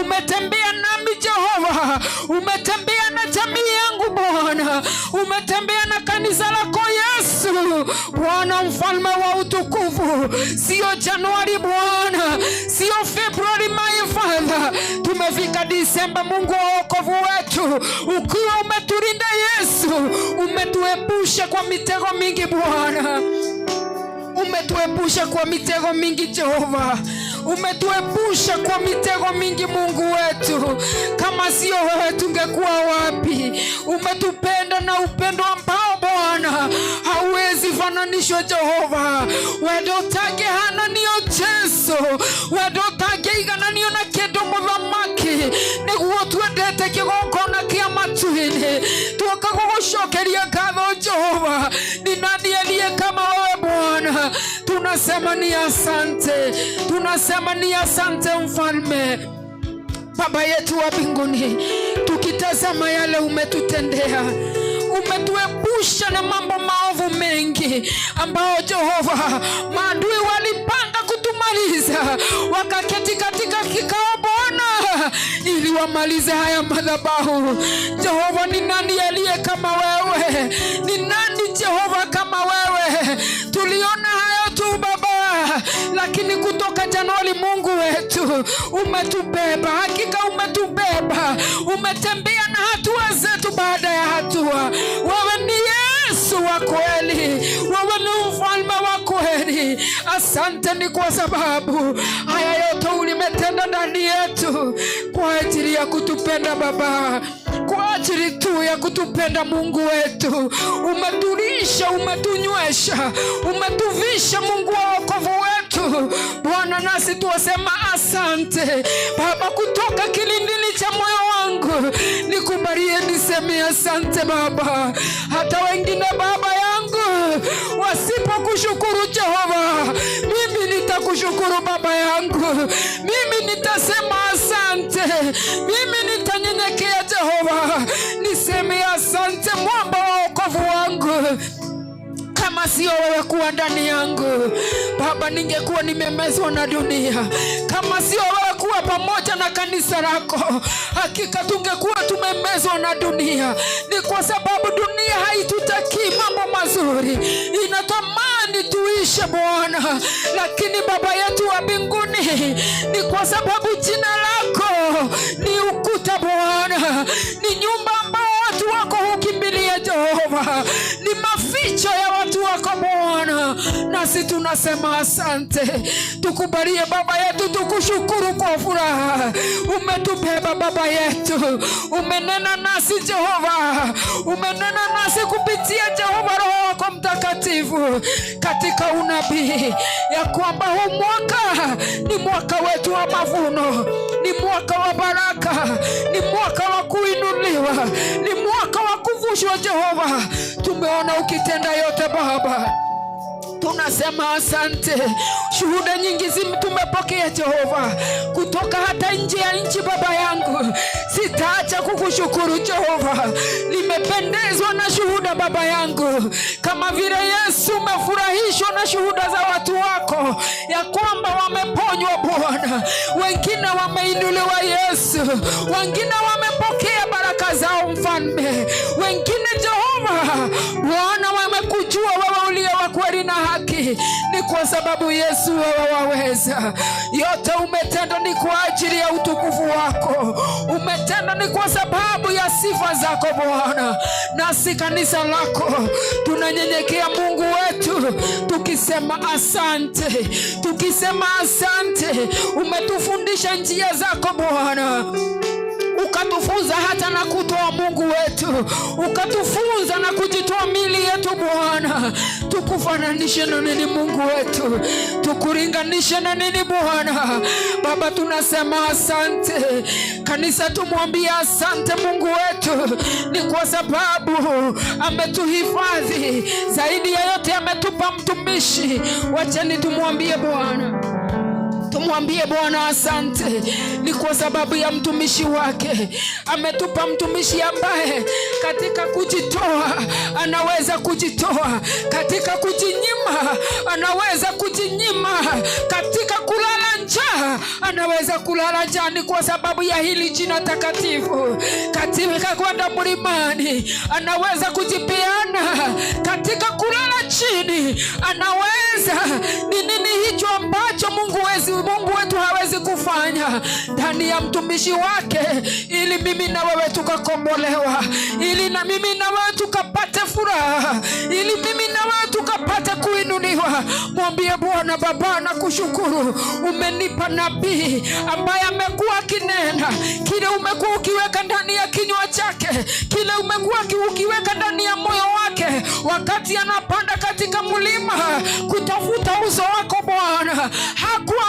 Umetembea nami Jehova, umetembea na jamii yangu Bwana, umetembea na kanisa lako Yesu. Bwana mfalme wa utukufu, sio Januari Bwana, sio Februari my Father, tumefika Disemba Mungu wa wokovu wetu, ukiwa umetulinda Yesu, umetuepusha kwa mitego mingi Bwana, umetuepusha kwa mitego mingi Jehova, umetuepusha kwa mitego mingi Mungu wetu. Kama sio wewe tungekuwa wapi? Umetupenda na upendo ambao Bwana hauwezi fananishwa Jehova. Wendo take hana niyo Jesu, wendo take igana niyo na kendo muthamaki, niguo twendete kigongona kia matuini, tukagugushokeria ngatho Jehova. Ni nani aliye kama wewe Bwana? Tunasema ni asante, tunasema ni asante mfalme. Baba yetu wa mbinguni, tukitazama yale umetutendea, umetuepusha na mambo maovu mengi ambao Jehova maadui walipanga kutumaliza, wakaketi katika kikao Bwana ili wamalize haya madhabahu. Jehova, ni nani aliye kama wewe? Ni nani Jehova kama wewe? Tuliona hayo tu Baba, lakini kutoka Januari Mungu wetu umetubeba, hakika umetubeba, umetembea na hatua zetu baada ya hatua. Wewe ni Yesu wa kweli, wewe ni mfalme wa kweli. Asante ni kwa sababu haya yote ulimetenda ndani yetu kwa ajili ya kutupenda Baba, kwa ajili tu ya kutupenda Mungu wetu. Umetulisha, umetunywesha, umetuvisha Mungu wa wokovu wetu Bwana, nasi tuwasema asante Baba. Kutoka kilindini cha moyo wangu nikubalie niseme asante Baba. Hata wengine Baba yangu wasipokushukuru Jehova, mimi nitakushukuru Baba yangu, mimi nitasema asante, mimi nitanyenyekea Jehova, niseme asante mwamba wa wokovu wangu. Kama sio wewe kuwa ndani yangu Baba, ningekuwa nimemezwa na dunia. Kama sio wewe kuwa pamoja na kanisa lako, hakika tungekuwa tumemezwa na dunia. Ni kwa sababu dunia haitutaki mambo mazuri, inatamani tuishe Bwana. Lakini Baba yetu wa mbinguni, ni kwa sababu jina lako ni ukuta Bwana, ni nyumba ambao watu wako hukimbilia Jehova, ni maficho ya watu wako Bwana, nasi tunasema asante. Tukubalie Baba yetu, tukushukuru kwa furaha. Umetubeba Baba yetu, umenena nasi Jehova, umenena nasi kupitia Jehova Roho wako Mtakatifu katika unabii ya kwamba huu mwaka ni mwaka wetu wa mavuno, ni mwaka wa baraka, ni mwaka wa kuinuliwa, ni mwaka wa kuvushwa Jehova. Tumeona ukitenda yote Baba, tunasema asante. Shuhuda nyingi tumepokea Jehova, kutoka hata nje ya nchi Baba yangu. Sitaacha kukushukuru Jehova, nimependezwa na shuhuda Baba yangu. Kama vile Yesu umefurahishwa na shuhuda za watu wako ya kwamba wameponywa Bwana, wengine wameinuliwa Yesu, wengine wamepokea baraka zao mfalme, wengine Jehova Bwana wamekujua wewe uliye wa kweli na haki. Ni kwa sababu Yesu wewe waweza yote. Umetenda ni kwa ajili ya utukufu wako, umetenda ni kwa sababu ya sifa zako Bwana. Nasi kanisa lako tunanyenyekea Mungu wetu tukisema asante, tukisema asante. Umetufundisha njia zako Bwana, ukatufunza hata na kutoa Mungu wetu, ukatufunza na kujitoa mili yetu Bwana. Tukufananishe na nini Mungu wetu? Tukuringanishe na nini Bwana? Baba tunasema asante. Kanisa tumwambie asante Mungu wetu, ni kwa sababu ametuhifadhi. Zaidi ya yote ametupa mtumishi. Wacheni tumwambie Bwana, Mwambie Bwana asante, ni kwa sababu ya mtumishi wake. Ametupa mtumishi ambaye katika kujitoa anaweza kujitoa, katika kujinyima anaweza kujinyima, katika kulala njaa anaweza kulala njaa. Ni kwa sababu ya hili jina takatifu. Katika kwenda mlimani anaweza kujipeana, katika kulala chini anaweza. Ni nini hicho ambacho Mungu wetu hawezi kufanya ndani ya mtumishi wake, ili mimi na wewe tukakombolewa, ili na mimi na wewe tukapate furaha, ili mimi na wewe tukapate kuinuliwa. Mwambie Bwana, Baba nakushukuru, umenipa nabii ambaye amekuwa akinena kile umekuwa ukiweka ndani ya kinywa chake, kile umekuwa ukiweka ndani ya moyo wake wakati anapanda katika mlima kutafuta uso wako Bwana. Hakuwa